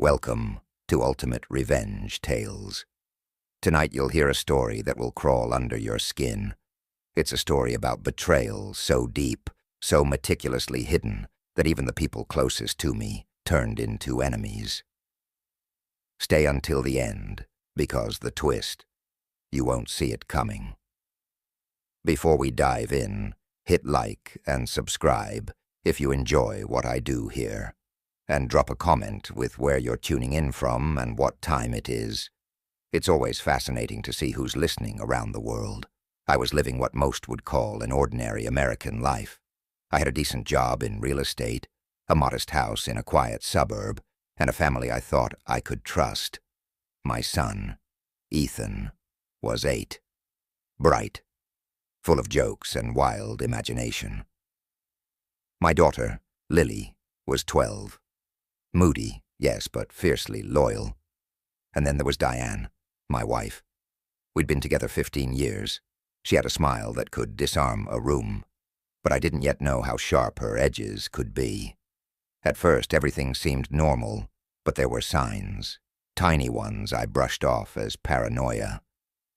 Welcome to Ultimate Revenge Tales. Tonight you'll hear a story that will crawl under your skin. It's a story about betrayal so deep, so meticulously hidden, that even the people closest to me turned into enemies. Stay until the end, because the twist, you won't see it coming. Before we dive in, hit like and subscribe if you enjoy what I do here. And drop a comment with where you're tuning in from and what time it is. It's always fascinating to see who's listening around the world. I was living what most would call an ordinary American life. I had a decent job in real estate, a modest house in a quiet suburb, and a family I thought I could trust. My son, Ethan, was 8. Bright, full of jokes and wild imagination. My daughter, Lily, was 12. Moody, yes, but fiercely loyal. And then there was Diane, my wife. We'd been together 15 years. She had a smile that could disarm a room, but I didn't yet know how sharp her edges could be. At first, everything seemed normal, but there were signs. Tiny ones I brushed off as paranoia.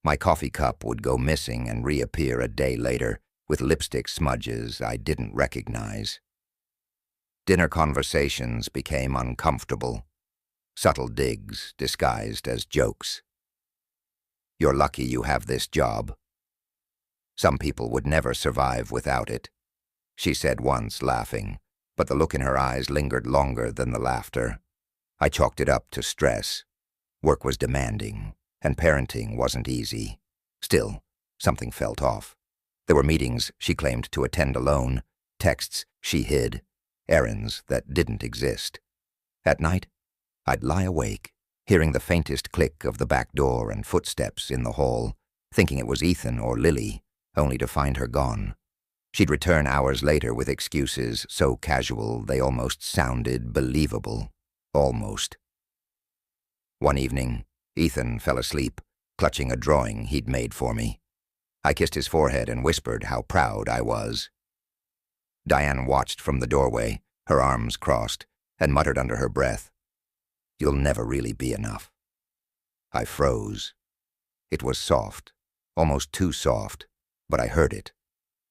My coffee cup would go missing and reappear a day later with lipstick smudges I didn't recognize. Dinner conversations became uncomfortable, subtle digs disguised as jokes. You're lucky you have this job. Some people would never survive without it, she said once, laughing, but the look in her eyes lingered longer than the laughter. I chalked it up to stress. Work was demanding, and parenting wasn't easy. Still, something felt off. There were meetings she claimed to attend alone, texts she hid, errands that didn't exist. At night, I'd lie awake, hearing the faintest click of the back door and footsteps in the hall, thinking it was Ethan or Lily, only to find her gone. She'd return hours later with excuses so casual they almost sounded believable. Almost. One evening, Ethan fell asleep, clutching a drawing he'd made for me. I kissed his forehead and whispered how proud I was. Diane watched from the doorway, her arms crossed, and muttered under her breath, "You'll never really be enough." I froze. It was soft, almost too soft, but I heard it.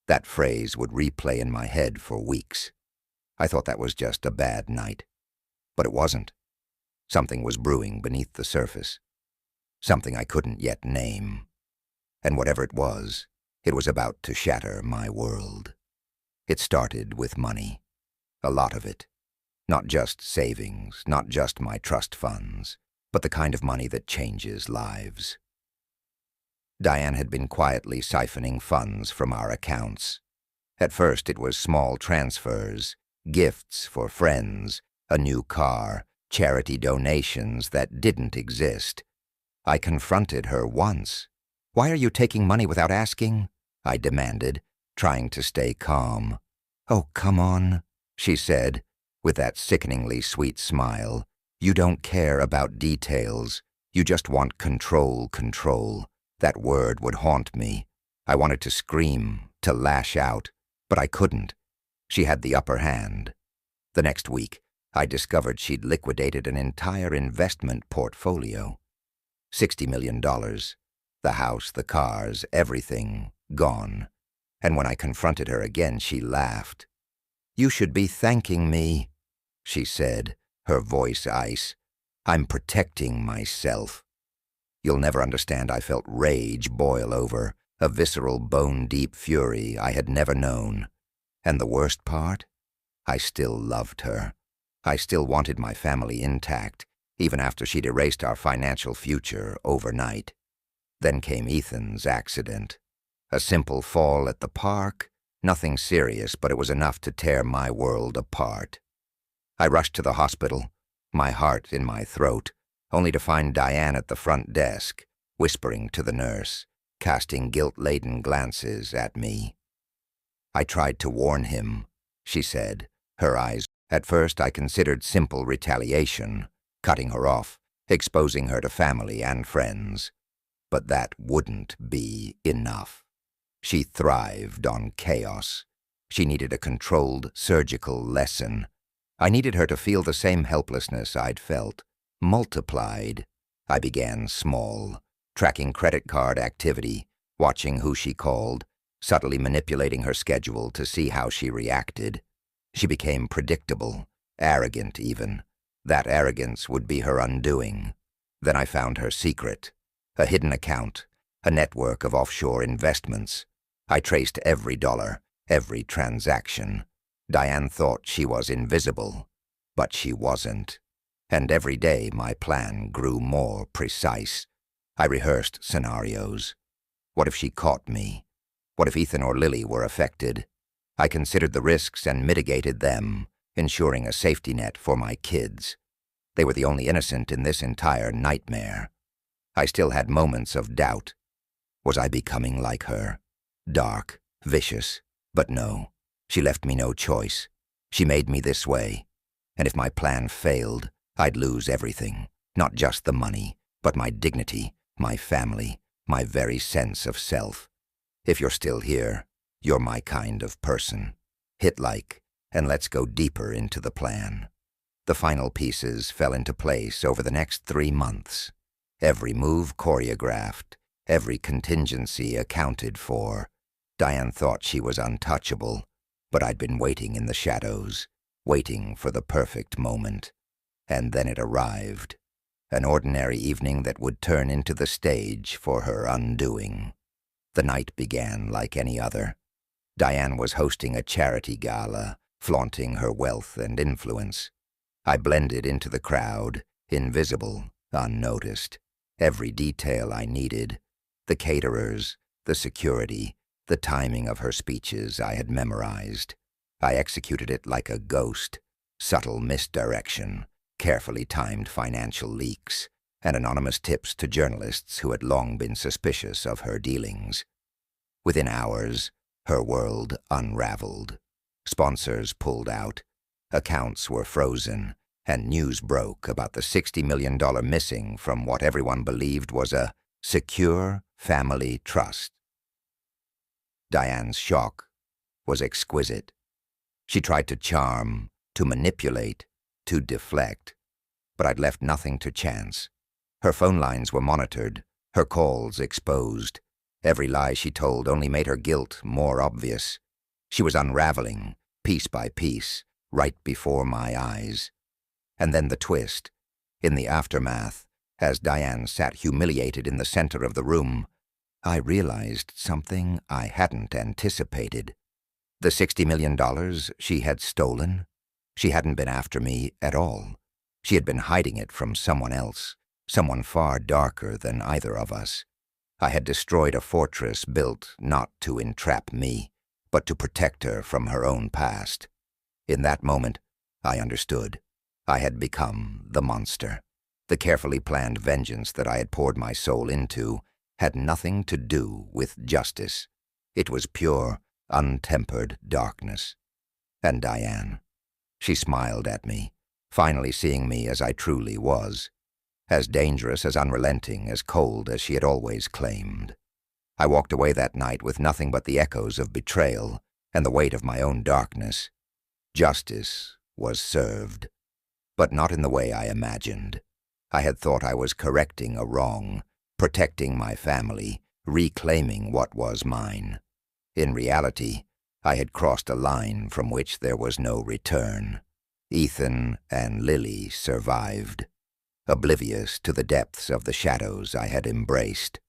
That phrase would replay in my head for weeks. I thought that was just a bad night. But it wasn't. Something was brewing beneath the surface. Something I couldn't yet name. And whatever it was about to shatter my world. It started with money. A lot of it. Not just savings, not just my trust funds, but the kind of money that changes lives. Diane had been quietly siphoning funds from our accounts. At first it was small transfers, gifts for friends, a new car, charity donations that didn't exist. I confronted her once. "Why are you taking money without asking?" I demanded, trying to stay calm. "Oh, come on," she said, with that sickeningly sweet smile. "You don't care about details. You just want control, control." That word would haunt me. I wanted to scream, to lash out, but I couldn't. She had the upper hand. The next week, I discovered she'd liquidated an entire investment portfolio. $60 million. The house, the cars, everything, gone. And when I confronted her again, she laughed. "You should be thanking me," she said, her voice ice. "I'm protecting myself." You'll never understand. I felt rage boil over, a visceral, bone-deep fury I had never known. And the worst part? I still loved her. I still wanted my family intact, even after she'd erased our financial future overnight. Then came Ethan's accident. A simple fall at the park, nothing serious, but it was enough to tear my world apart. I rushed to the hospital, my heart in my throat, only to find Diane at the front desk, whispering to the nurse, casting guilt-laden glances at me. "I tried to warn him," she said, her eyes. At first I considered simple retaliation, cutting her off, exposing her to family and friends. But that wouldn't be enough. She thrived on chaos. She needed a controlled, surgical lesson. I needed her to feel the same helplessness I'd felt, multiplied. I began small, tracking credit card activity, watching who she called, subtly manipulating her schedule to see how she reacted. She became predictable, arrogant even. That arrogance would be her undoing. Then I found her secret, a hidden account, a network of offshore investments. I traced every dollar, every transaction. Diane thought she was invisible, but she wasn't. And every day my plan grew more precise. I rehearsed scenarios. What if she caught me? What if Ethan or Lily were affected? I considered the risks and mitigated them, ensuring a safety net for my kids. They were the only innocent in this entire nightmare. I still had moments of doubt. Was I becoming like her? Dark, vicious, but no. She left me no choice. She made me this way. And if my plan failed, I'd lose everything. Not just the money, but my dignity, my family, my very sense of self. If you're still here, you're my kind of person. Hit like, and let's go deeper into the plan. The final pieces fell into place over the next 3 months. Every move choreographed, every contingency accounted for. Diane thought she was untouchable, but I'd been waiting in the shadows, waiting for the perfect moment. And then it arrived, an ordinary evening that would turn into the stage for her undoing. The night began like any other. Diane was hosting a charity gala, flaunting her wealth and influence. I blended into the crowd, invisible, unnoticed. Every detail I needed, the caterers, the security, the timing of her speeches I had memorized. I executed it like a ghost, subtle misdirection, carefully timed financial leaks, and anonymous tips to journalists who had long been suspicious of her dealings. Within hours, her world unraveled. Sponsors pulled out, accounts were frozen, and news broke about the $60 million missing from what everyone believed was a secure family trust. Diane's shock was exquisite. She tried to charm, to manipulate, to deflect, but I'd left nothing to chance. Her phone lines were monitored, her calls exposed. Every lie she told only made her guilt more obvious. She was unraveling, piece by piece, right before my eyes. And then the twist. In the aftermath, as Diane sat humiliated in the center of the room, I realized something I hadn't anticipated. The $60 million she had stolen? She hadn't been after me at all. She had been hiding it from someone else, someone far darker than either of us. I had destroyed a fortress built not to entrap me, but to protect her from her own past. In that moment, I understood. I had become the monster. The carefully planned vengeance that I had poured my soul into had nothing to do with justice. It was pure, untempered darkness. And Diane, she smiled at me, finally seeing me as I truly was. As dangerous, as unrelenting, as cold as she had always claimed. I walked away that night with nothing but the echoes of betrayal and the weight of my own darkness. Justice was served, but not in the way I imagined. I had thought I was correcting a wrong, protecting my family, reclaiming what was mine. In reality, I had crossed a line from which there was no return. Ethan and Lily survived, oblivious to the depths of the shadows I had embraced.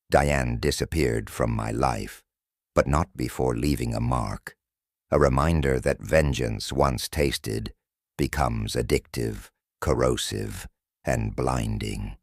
Diane disappeared from my life, but not before leaving a mark, a reminder that vengeance once tasted becomes addictive, corrosive, and blinding.